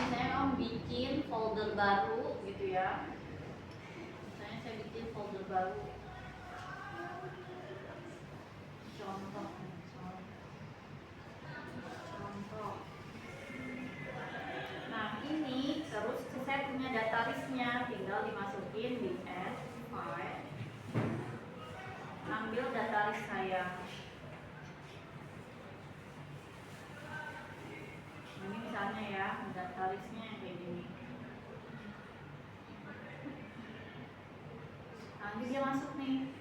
misalnya kamu bikin folder baru gitu ya. Misalnya saya bikin folder baru. Contoh. Nah ini terus saya punya data listnya, tinggal dimasukin di add file, ambil data list saya. Ini misalnya ya, data listnya yang kayak gini. Nanti dia masuk nih.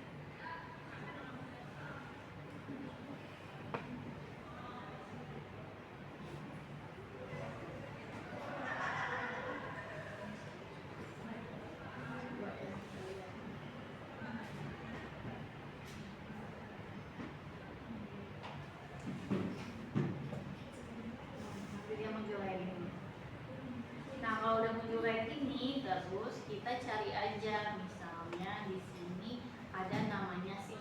Kalau udah muncul kayak gini, terus kita cari aja, misalnya di sini ada namanya si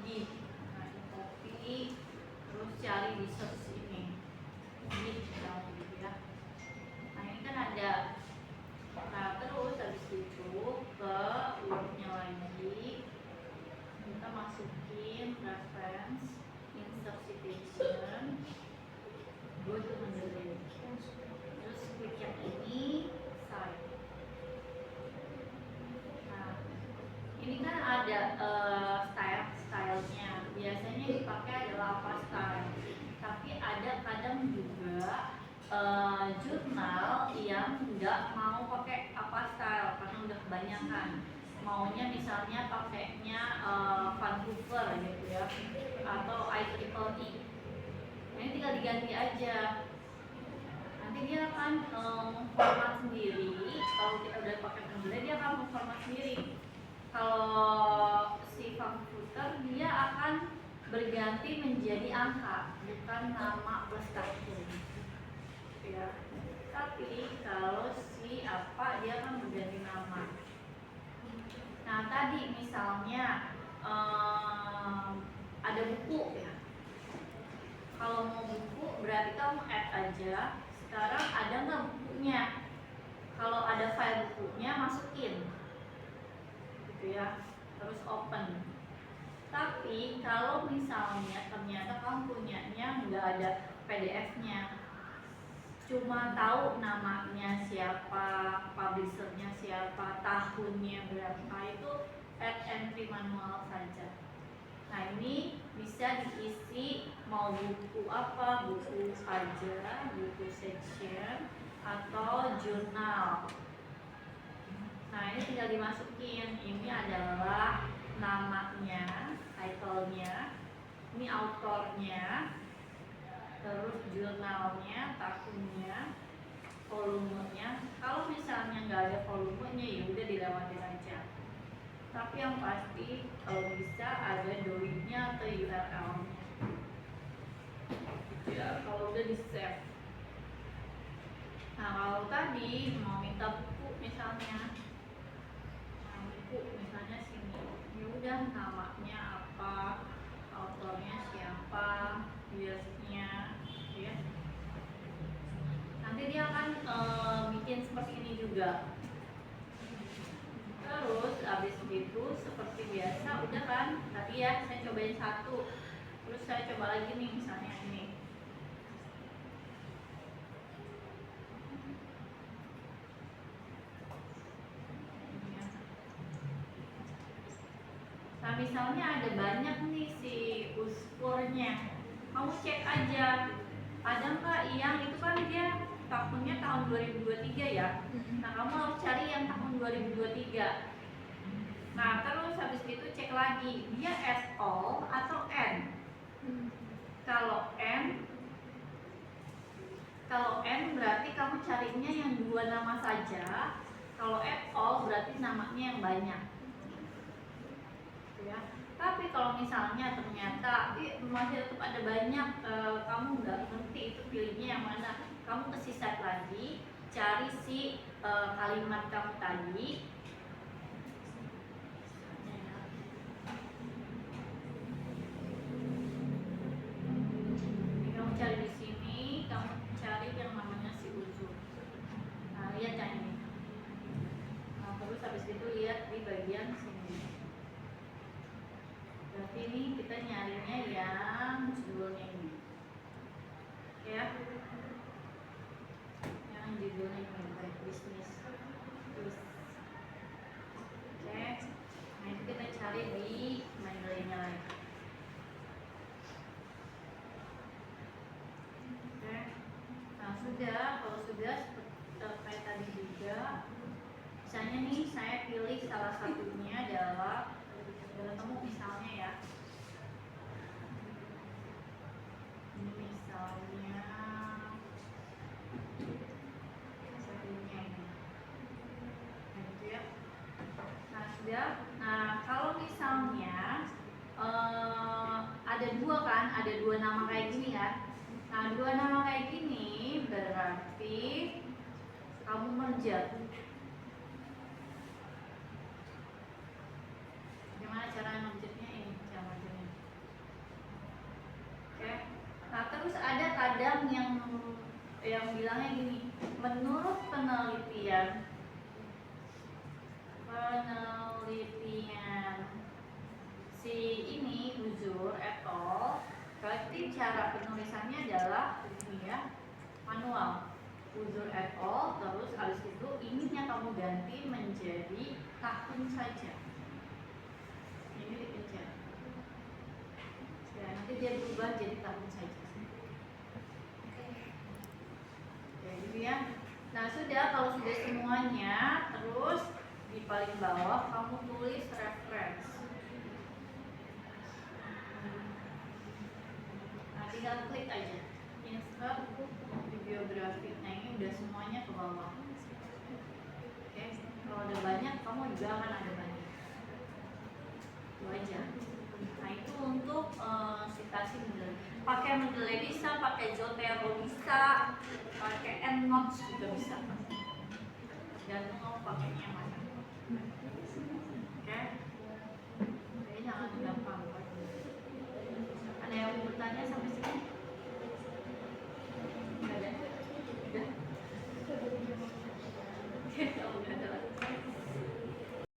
git. Nah, copy, terus cari di search ini git, gitu ya. Nah ini kan ada. Nah terus habis itu ke wordnya lagi, kita masukin reference, insert citation, go to underline. Terus klik yang ini, save. Nah, ini kan ada stylenya. Biasanya dipakai adalah apa style. Tapi ada kadang juga jurnal yang nggak mau pakai apa style karena udah kebanyakan. Maunya misalnya pakainya Vancouver gitu ya, atau IEEE. Ini tinggal diganti aja. Nanti dia akan memformat sendiri. Kalau kita udah pakai pengguna, dia akan memformat sendiri. Kalau si komputer dia akan berganti menjadi angka, bukan nama plus tahun. Ya. Tapi kalau si apa dia akan berganti nama. Nah tadi misalnya ada buku ya. Kalau mau buku berarti kamu add aja. Sekarang ada nggak bukunya? Kalau ada file bukunya masukin, gitu ya. Terus open. Tapi kalau misalnya ternyata kamu punyanya nggak ada PDF-nya, cuma tahu namanya siapa, publishernya siapa, tahunnya berapa, itu add entry manual saja. Nah ini bisa diisi mau buku apa, buku saja, buku section, atau jurnal. Nah ini tinggal dimasukin. Ini adalah namanya, title-nya, ini autornya, terus jurnalnya, tahunnya, volumenya. Kalau misalnya nggak ada volumenya ya udah dilewatin aja. Tapi yang pasti kalau bisa ada domainnya atau URL-nya. Ya, kalau udah di save. Nah kalau tadi mau minta buku misalnya, buku misalnya sini, ya udah namanya apa, autornya siapa, years-nya, ya. Nanti dia akan bikin seperti ini juga. Terus abis itu seperti biasa udah kan, tadi ya saya cobain satu, terus saya coba lagi nih misalnya ini. Nah misalnya ada banyak nih si uskurnya, kamu cek aja ada nggak yang itu kan dia tahunnya tahun 2023 ya. Nah kamu harus cari yang tahun 2023. Nah terus habis itu cek lagi dia as all atau n. Kalau n berarti kamu carinya yang dua nama saja. Kalau at all berarti namanya yang banyak. Ya. Tapi kalau misalnya ternyata masih tetap ada banyak, kamu nggak ngerti itu pilihnya yang mana, kamu ke sisat lagi, cari si kalimat kamu tadi. Ini kamu cari di sini, kamu cari yang namanya si unsur. kayak tadi juga. Misalnya nih saya pilih salah satunya adalah ketemu misalnya ya. Ini misalnya satunya ini. Nah, gitu ya. Nah, sudah. Nah, kalau misalnya ada dua kan, ada dua nama kayak gini kan. Nah, dua nama kayak gini berarti kamu merge. Gimana cara merge-nya ini? Cara merge-nya. Oke. Nah, terus ada kadang yang bilangnya gini, menurut penelitian si ini Uzur et al. Berarti cara penulisannya adalah ini ya, manual. Uzur et al. Terus habis itu ininya kamu ganti menjadi tahun saja. Ini dipencet. Ya, nanti dia berubah jadi tahun saja. Oke, gitu ya. Nah, sudah, kalau sudah semuanya, terus di paling bawah kamu tulis reference. Nah, tinggal klik aja insert bibliografi. Nah, ini udah semuanya ke bawah. Oke, kalau ada banyak kamu juga akan ada banyak. Itu aja. Nah, itu untuk citasi Mendeley. Pakai Mendeley bisa, pakai Zotero bisa, pakai EndNote juga bisa. Tergantung kamu pakainya mana. Oke, jadi jangan gampang. Ada yang mau bertanya sampai sini?